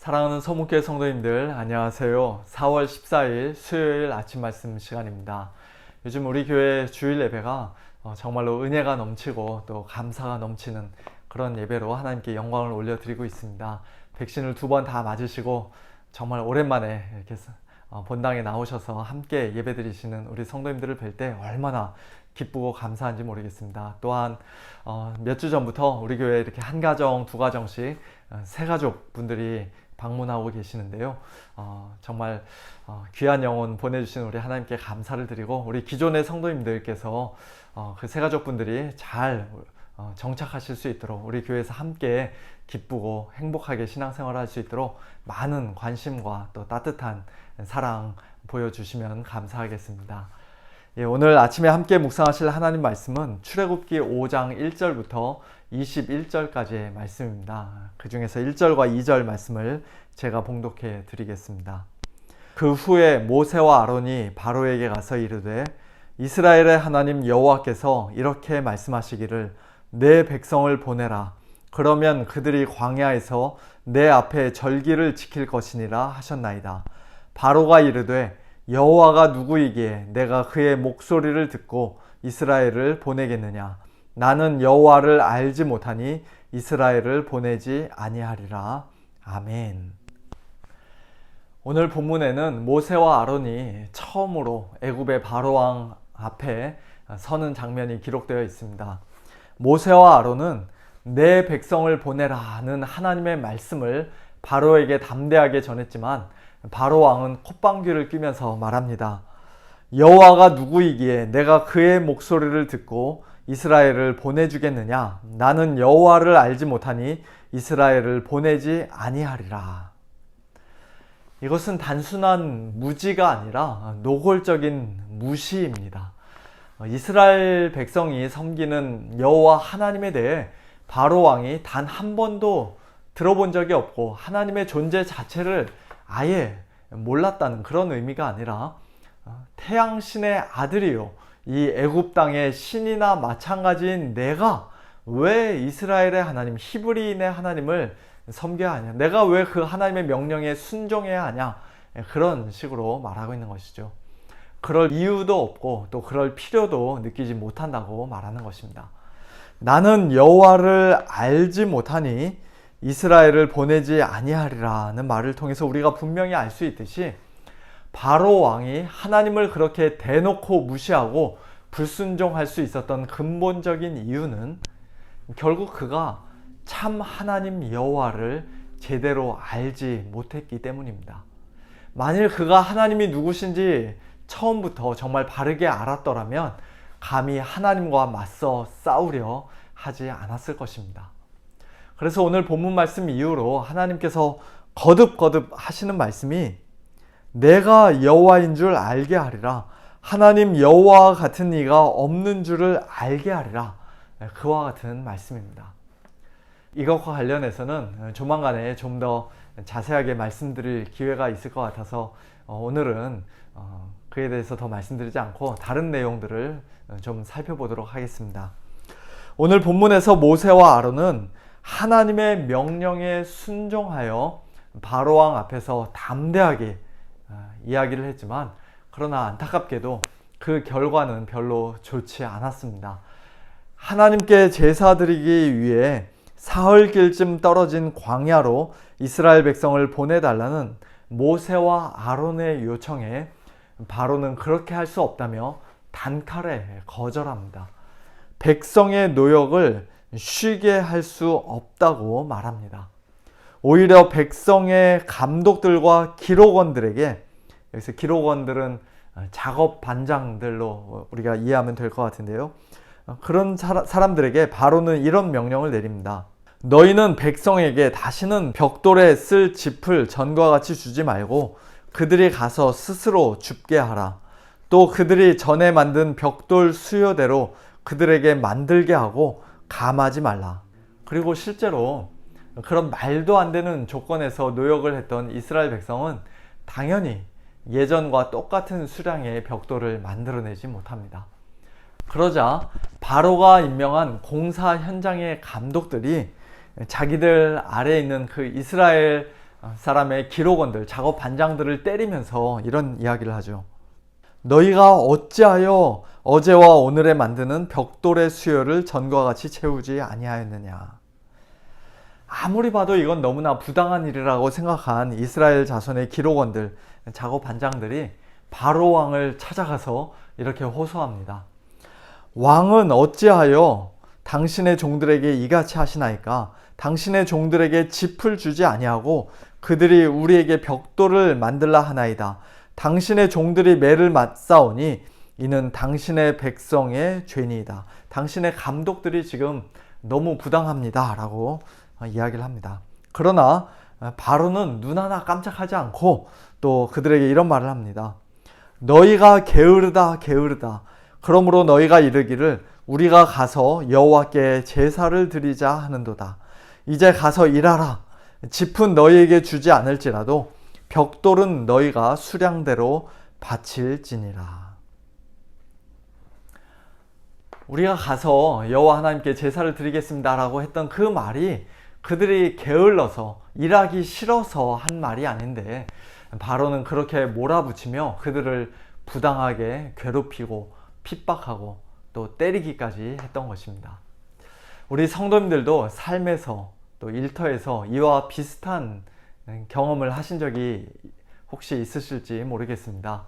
사랑하는 서문교회 성도님들 안녕하세요. 4월 14일 수요일 아침 말씀 시간입니다. 요즘 우리 교회 주일 예배가 정말로 은혜가 넘치고 또 감사가 넘치는 그런 예배로 하나님께 영광을 올려드리고 있습니다. 백신을 2번 다 맞으시고 정말 오랜만에 이렇게 본당에 나오셔서 함께 예배드리시는 우리 성도님들을 뵐 때 얼마나 기쁘고 감사한지 모르겠습니다. 또한 몇 주 전부터 우리 교회에 이렇게 한 가정, 두 가정씩 세 가족 분들이 방문하고 계시는데요. 정말 귀한 영혼 보내주신 우리 하나님께 감사를 드리고, 우리 기존의 성도님들께서 그 세 가족 분들이 잘 정착하실 수 있도록, 우리 교회에서 함께 기쁘고 행복하게 신앙생활을 할 수 있도록 많은 관심과 또 따뜻한 사랑 보여주시면 감사하겠습니다. 예, 오늘 아침에 함께 묵상하실 하나님 말씀은 출애굽기 5장 1절부터 21절까지의 말씀입니다. 그 중에서 1절과 2절 말씀을 제가 봉독해 드리겠습니다. 그 후에 모세와 아론이 바로에게 가서 이르되, 이스라엘의 하나님 여호와께서 이렇게 말씀하시기를 내 백성을 보내라. 그러면 그들이 광야에서 내 앞에 절기를 지킬 것이니라 하셨나이다. 바로가 이르되, 여호와가 누구이기에 내가 그의 목소리를 듣고 이스라엘을 보내겠느냐? 나는 여호와를 알지 못하니 이스라엘을 보내지 아니하리라. 아멘. 오늘 본문에는 모세와 아론이 처음으로 애굽의 바로왕 앞에 서는 장면이 기록되어 있습니다. 모세와 아론은 내 백성을 보내라는 하나님의 말씀을 바로에게 담대하게 전했지만, 바로왕은 콧방귀를 뀌면서 말합니다. 여호와가 누구이기에 내가 그의 목소리를 듣고 이스라엘을 보내주겠느냐? 나는 여호와를 알지 못하니 이스라엘을 보내지 아니하리라. 이것은 단순한 무지가 아니라 노골적인 무시입니다. 이스라엘 백성이 섬기는 여호와 하나님에 대해 바로왕이 단 한 번도 들어본 적이 없고 하나님의 존재 자체를 아예 몰랐다는 그런 의미가 아니라, 태양신의 아들이요, 이 애굽 땅의 신이나 마찬가지인 내가 왜 이스라엘의 하나님, 히브리인의 하나님을 섬겨야 하냐, 내가 왜 그 하나님의 명령에 순종해야 하냐, 그런 식으로 말하고 있는 것이죠. 그럴 이유도 없고 또 그럴 필요도 느끼지 못한다고 말하는 것입니다. 나는 여호와를 알지 못하니 이스라엘을 보내지 아니하리라는 말을 통해서 우리가 분명히 알 수 있듯이, 바로 왕이 하나님을 그렇게 대놓고 무시하고 불순종할 수 있었던 근본적인 이유는 결국 그가 참 하나님 여호와를 제대로 알지 못했기 때문입니다. 만일 그가 하나님이 누구신지 처음부터 정말 바르게 알았더라면 감히 하나님과 맞서 싸우려 하지 않았을 것입니다. 그래서 오늘 본문 말씀 이후로 하나님께서 거듭거듭 하시는 말씀이 내가 여호와인 줄 알게 하리라. 하나님 여호와와 같은 이가 없는 줄을 알게 하리라. 그와 같은 말씀입니다. 이것과 관련해서는 조만간에 좀 더 자세하게 말씀드릴 기회가 있을 것 같아서 오늘은 그에 대해서 더 말씀드리지 않고 다른 내용들을 좀 살펴보도록 하겠습니다. 오늘 본문에서 모세와 아론은 하나님의 명령에 순종하여 바로왕 앞에서 담대하게 이야기를 했지만, 그러나 안타깝게도 그 결과는 별로 좋지 않았습니다. 하나님께 제사 드리기 위해 사흘길쯤 떨어진 광야로 이스라엘 백성을 보내달라는 모세와 아론의 요청에 바로는 그렇게 할 수 없다며 단칼에 거절합니다. 백성의 노역을 쉬게 할 수 없다고 말합니다. 오히려 백성의 감독들과 기록원들에게, 여기서 기록원들은 작업 반장들로 우리가 이해하면 될 것 같은데요, 그런 사람들에게 바로는 이런 명령을 내립니다. 너희는 백성에게 다시는 벽돌에 쓸 짚을 전과 같이 주지 말고 그들이 가서 스스로 줍게 하라. 또 그들이 전에 만든 벽돌 수요대로 그들에게 만들게 하고 감하지 말라. 그리고 실제로 그런 말도 안 되는 조건에서 노역을 했던 이스라엘 백성은 당연히 예전과 똑같은 수량의 벽돌을 만들어내지 못합니다. 그러자 바로가 임명한 공사 현장의 감독들이 자기들 아래에 있는 그 이스라엘 사람의 기록원들, 작업 반장들을 때리면서 이런 이야기를 하죠. 너희가 어찌하여 어제와 오늘에 만드는 벽돌의 수요를 전과 같이 채우지 아니하였느냐. 아무리 봐도 이건 너무나 부당한 일이라고 생각한 이스라엘 자손의 기록원들, 작업 반장들이 바로 왕을 찾아가서 이렇게 호소합니다. 왕은 어찌하여 당신의 종들에게 이같이 하시나이까? 당신의 종들에게 짚을 주지 아니하고 그들이 우리에게 벽돌을 만들라 하나이다. 당신의 종들이 매를 맞사오니 이는 당신의 백성의 죄니이다. 당신의 감독들이 지금 너무 부당합니다 라고 이야기를 합니다. 그러나 바로는 눈 하나 깜짝하지 않고 또 그들에게 이런 말을 합니다. 너희가 게으르다 게으르다. 그러므로 너희가 이르기를 우리가 가서 여호와께 제사를 드리자 하는도다. 이제 가서 일하라. 짚은 너희에게 주지 않을지라도 벽돌은 너희가 수량대로 바칠지니라. 우리가 가서 여호와 하나님께 제사를 드리겠습니다 라고 했던 그 말이 그들이 게을러서 일하기 싫어서 한 말이 아닌데 바로는 그렇게 몰아붙이며 그들을 부당하게 괴롭히고 핍박하고 또 때리기까지 했던 것입니다. 우리 성도님들도 삶에서 또 일터에서 이와 비슷한 경험을 하신 적이 혹시 있으실지 모르겠습니다.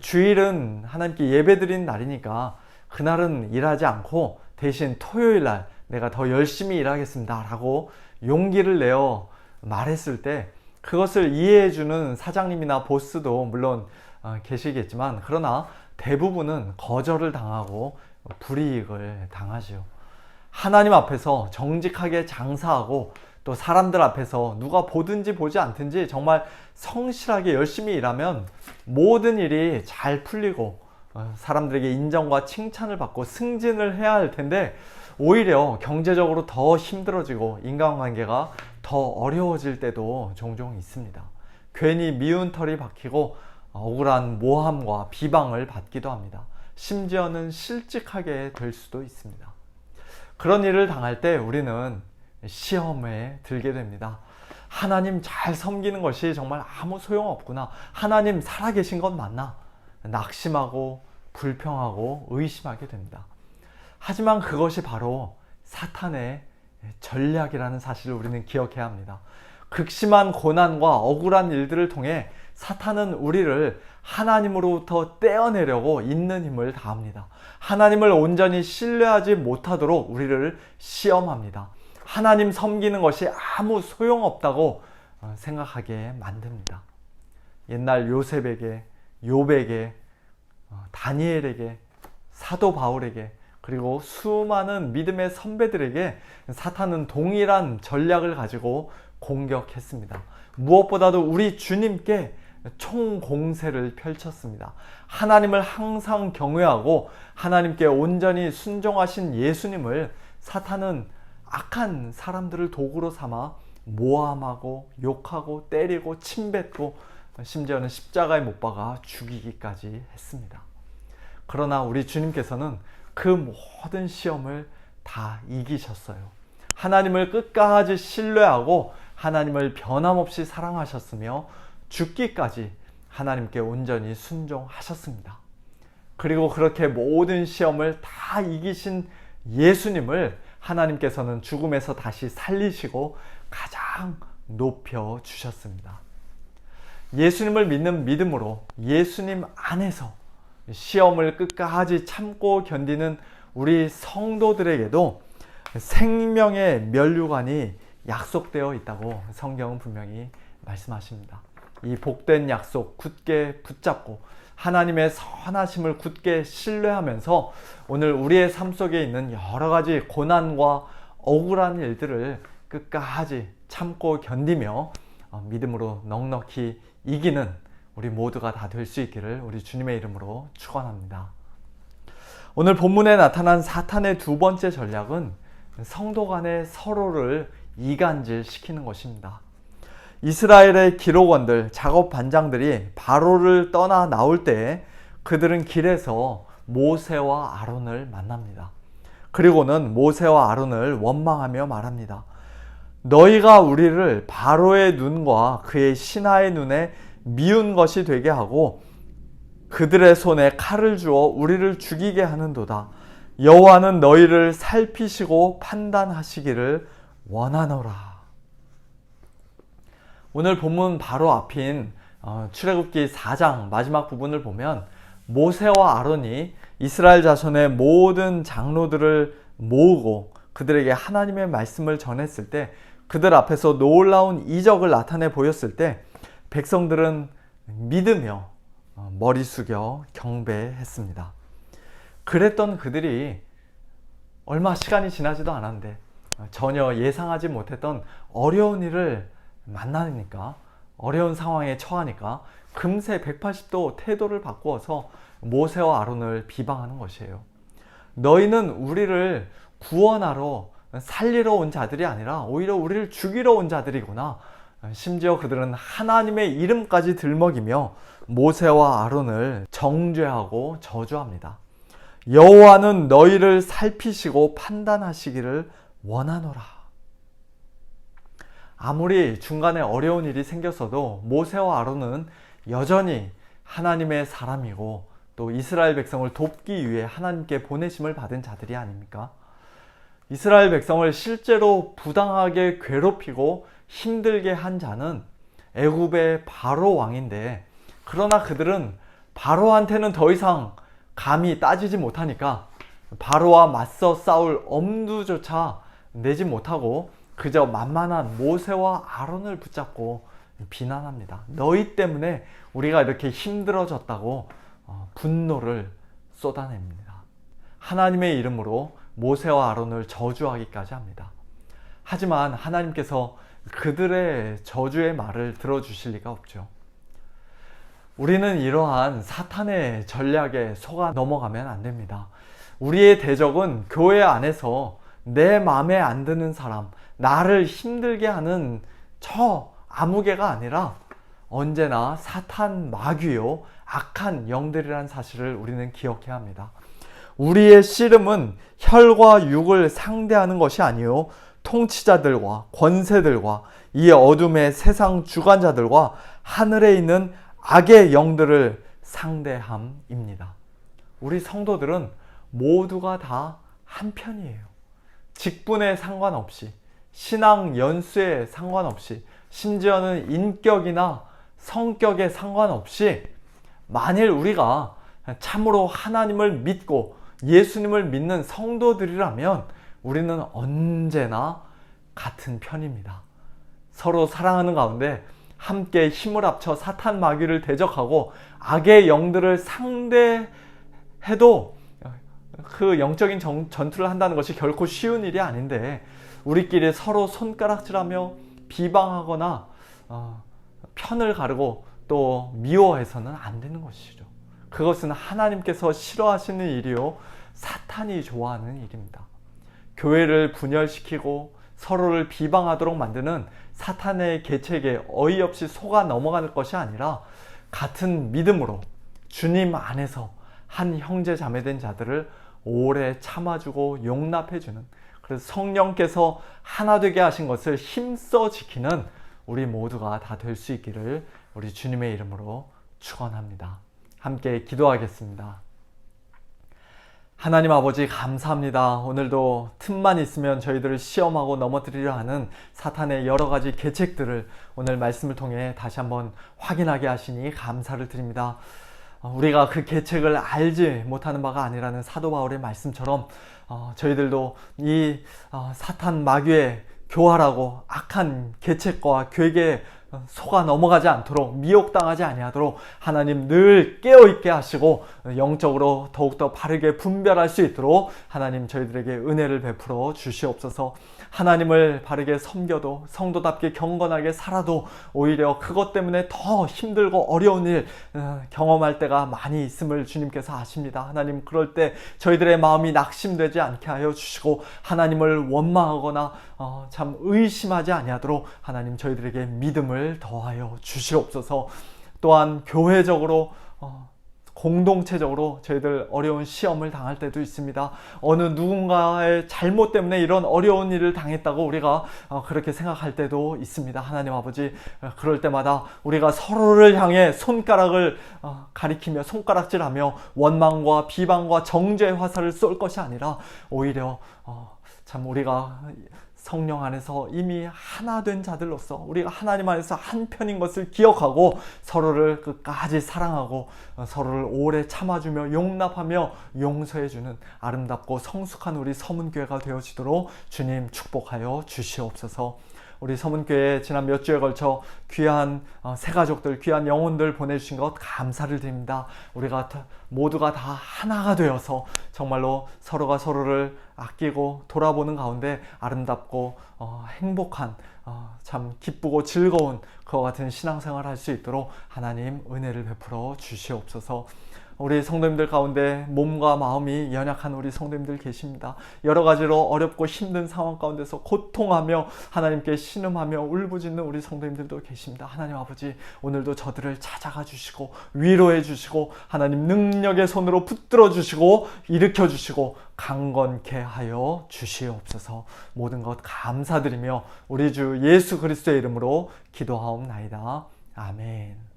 주일은 하나님께 예배드리는 날이니까 그날은 일하지 않고 대신 토요일날 내가 더 열심히 일하겠습니다 라고 용기를 내어 말했을 때 그것을 이해해주는 사장님이나 보스도 물론 계시겠지만 그러나 대부분은 거절을 당하고 불이익을 당하죠. 하나님 앞에서 정직하게 장사하고 또 사람들 앞에서 누가 보든지 보지 않든지 정말 성실하게 열심히 일하면 모든 일이 잘 풀리고 사람들에게 인정과 칭찬을 받고 승진을 해야 할 텐데 오히려 경제적으로 더 힘들어지고 인간관계가 더 어려워질 때도 종종 있습니다. 괜히 미운 털이 박히고 억울한 모함과 비방을 받기도 합니다. 심지어는 실직하게 될 수도 있습니다. 그런 일을 당할 때 우리는 시험에 들게 됩니다. 하나님 잘 섬기는 것이 정말 아무 소용없구나. 하나님 살아계신 건 맞나? 낙심하고 불평하고 의심하게 됩니다. 하지만 그것이 바로 사탄의 전략이라는 사실을 우리는 기억해야 합니다. 극심한 고난과 억울한 일들을 통해 사탄은 우리를 하나님으로부터 떼어내려고 있는 힘을 다합니다. 하나님을 온전히 신뢰하지 못하도록 우리를 시험합니다. 하나님 섬기는 것이 아무 소용없다고 생각하게 만듭니다. 옛날 요셉에게, 욥에게, 다니엘에게, 사도 바울에게 그리고 수많은 믿음의 선배들에게 사탄은 동일한 전략을 가지고 공격했습니다. 무엇보다도 우리 주님께 총공세를 펼쳤습니다. 하나님을 항상 경외하고 하나님께 온전히 순종하신 예수님을 사탄은 악한 사람들을 도구로 삼아 모함하고 욕하고 때리고 침뱉고 심지어는 십자가에 못 박아 죽이기까지 했습니다. 그러나 우리 주님께서는 그 모든 시험을 다 이기셨어요. 하나님을 끝까지 신뢰하고 하나님을 변함없이 사랑하셨으며 죽기까지 하나님께 온전히 순종하셨습니다. 그리고 그렇게 모든 시험을 다 이기신 예수님을 하나님께서는 죽음에서 다시 살리시고 가장 높여 주셨습니다. 예수님을 믿는 믿음으로 예수님 안에서 시험을 끝까지 참고 견디는 우리 성도들에게도 생명의 면류관이 약속되어 있다고 성경은 분명히 말씀하십니다. 이 복된 약속 굳게 붙잡고 하나님의 선하심을 굳게 신뢰하면서 오늘 우리의 삶 속에 있는 여러 가지 고난과 억울한 일들을 끝까지 참고 견디며 믿음으로 넉넉히 이기는 우리 모두가 다 될 수 있기를 우리 주님의 이름으로 축원합니다. 오늘 본문에 나타난 사탄의 두 번째 전략은 성도 간의 서로를 이간질시키는 것입니다. 이스라엘의 기록원들, 작업 반장들이 바로를 떠나 나올 때 그들은 길에서 모세와 아론을 만납니다. 그리고는 모세와 아론을 원망하며 말합니다. 너희가 우리를 바로의 눈과 그의 신하의 눈에 미운 것이 되게 하고 그들의 손에 칼을 주어 우리를 죽이게 하는도다. 여호와는 너희를 살피시고 판단하시기를 원하노라. 오늘 본문 바로 앞인 출애굽기 4장 마지막 부분을 보면 모세와 아론이 이스라엘 자손의 모든 장로들을 모으고 그들에게 하나님의 말씀을 전했을 때, 그들 앞에서 놀라운 이적을 나타내 보였을 때 백성들은 믿으며 머리 숙여 경배했습니다. 그랬던 그들이 얼마 시간이 지나지도 않았는데 전혀 예상하지 못했던 어려운 일을 만나니까, 어려운 상황에 처하니까 금세 180도 태도를 바꾸어서 모세와 아론을 비방하는 것이에요. 너희는 우리를 구원하러 살리러 온 자들이 아니라 오히려 우리를 죽이러 온 자들이구나. 심지어 그들은 하나님의 이름까지 들먹이며 모세와 아론을 정죄하고 저주합니다. 여호와는 너희를 살피시고 판단하시기를 원하노라. 아무리 중간에 어려운 일이 생겼어도 모세와 아론은 여전히 하나님의 사람이고 또 이스라엘 백성을 돕기 위해 하나님께 보내심을 받은 자들이 아닙니까? 이스라엘 백성을 실제로 부당하게 괴롭히고 힘들게 한 자는 애굽의 바로 왕인데, 그러나 그들은 바로한테는 더 이상 감히 따지지 못하니까 바로와 맞서 싸울 엄두조차 내지 못하고 그저 만만한 모세와 아론을 붙잡고 비난합니다. 너희 때문에 우리가 이렇게 힘들어졌다고 분노를 쏟아냅니다. 하나님의 이름으로 모세와 아론을 저주하기까지 합니다. 하지만 하나님께서 그들의 저주의 말을 들어주실 리가 없죠. 우리는 이러한 사탄의 전략에 속아 넘어가면 안 됩니다. 우리의 대적은 교회 안에서 내 마음에 안 드는 사람, 나를 힘들게 하는 저 아무개가 아니라 언제나 사탄 마귀요 악한 영들이라는 사실을 우리는 기억해야 합니다. 우리의 씨름은 혈과 육을 상대하는 것이 아니요 통치자들과 권세들과 이 어둠의 세상 주관자들과 하늘에 있는 악의 영들을 상대함입니다. 우리 성도들은 모두가 다 한편이에요. 직분에 상관없이, 신앙 연수에 상관없이, 심지어는 인격이나 성격에 상관없이 만일 우리가 참으로 하나님을 믿고 예수님을 믿는 성도들이라면 우리는 언제나 같은 편입니다. 서로 사랑하는 가운데 함께 힘을 합쳐 사탄 마귀를 대적하고 악의 영들을 상대해도 그 영적인 전투를 한다는 것이 결코 쉬운 일이 아닌데, 우리끼리 서로 손가락질하며 비방하거나 편을 가르고 또 미워해서는 안 되는 것이죠. 그것은 하나님께서 싫어하시는 일이요 사탄이 좋아하는 일입니다. 교회를 분열시키고 서로를 비방하도록 만드는 사탄의 계책에 어이없이 속아 넘어가는 것이 아니라 같은 믿음으로 주님 안에서 한 형제 자매된 자들을 오래 참아주고 용납해주는, 그래서 성령께서 하나 되게 하신 것을 힘써 지키는 우리 모두가 다 될 수 있기를 우리 주님의 이름으로 축원합니다. 함께 기도하겠습니다. 하나님 아버지 감사합니다. 오늘도 틈만 있으면 저희들을 시험하고 넘어뜨리려 하는 사탄의 여러 가지 계책들을 오늘 말씀을 통해 다시 한번 확인하게 하시니 감사를 드립니다. 우리가 그 계책을 알지 못하는 바가 아니라는 사도 바울의 말씀처럼 저희들도 이 사탄 마귀의 교활하고 악한 계책과 괴계에 속아 넘어가지 않도록, 미혹당하지 아니하도록 하나님 늘 깨어있게 하시고 영적으로 더욱더 바르게 분별할 수 있도록 하나님 저희들에게 은혜를 베풀어 주시옵소서. 하나님을 바르게 섬겨도, 성도답게 경건하게 살아도 오히려 그것 때문에 더 힘들고 어려운 일 경험할 때가 많이 있음을 주님께서 아십니다. 하나님, 그럴 때 저희들의 마음이 낙심되지 않게 하여 주시고 하나님을 원망하거나 참 의심하지 아니하도록 하나님 저희들에게 믿음을 더하여 주시옵소서. 또한 교회적으로 공동체적으로 저희들 어려운 시험을 당할 때도 있습니다. 어느 누군가의 잘못 때문에 이런 어려운 일을 당했다고 우리가 그렇게 생각할 때도 있습니다. 하나님 아버지, 그럴 때마다 우리가 서로를 향해 손가락을 가리키며 손가락질하며 원망과 비방과 정죄의 화살을 쏠 것이 아니라 오히려 참 우리가 성령 안에서 이미 하나 된 자들로서 우리가 하나님 안에서 한 편인 것을 기억하고 서로를 끝까지 사랑하고 서로를 오래 참아주며 용납하며 용서해주는 아름답고 성숙한 우리 서문교회가 되어지도록 주님 축복하여 주시옵소서. 우리 서문교회 지난 몇 주에 걸쳐 귀한 새가족들, 귀한 영혼들 보내주신 것 감사를 드립니다. 우리가 모두가 다 하나가 되어서 정말로 서로가 서로를 아끼고 돌아보는 가운데 아름답고 행복한 참 기쁘고 즐거운 그와 같은 신앙생활을 할 수 있도록 하나님 은혜를 베풀어 주시옵소서. 우리 성도님들 가운데 몸과 마음이 연약한 우리 성도님들 계십니다. 여러 가지로 어렵고 힘든 상황 가운데서 고통하며 하나님께 신음하며 울부짖는 우리 성도님들도 계십니다. 하나님 아버지, 오늘도 저들을 찾아가 주시고 위로해 주시고 하나님 능력의 손으로 붙들어 주시고 일으켜 주시고 강건케 하여 주시옵소서. 모든 것 감사드리며 우리 주 예수 그리스도의 이름으로 기도하옵나이다. 아멘.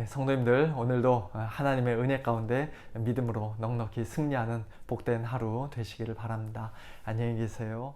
성도님들, 오늘도 하나님의 은혜 가운데 믿음으로 넉넉히 승리하는 복된 하루 되시기를 바랍니다. 안녕히 계세요.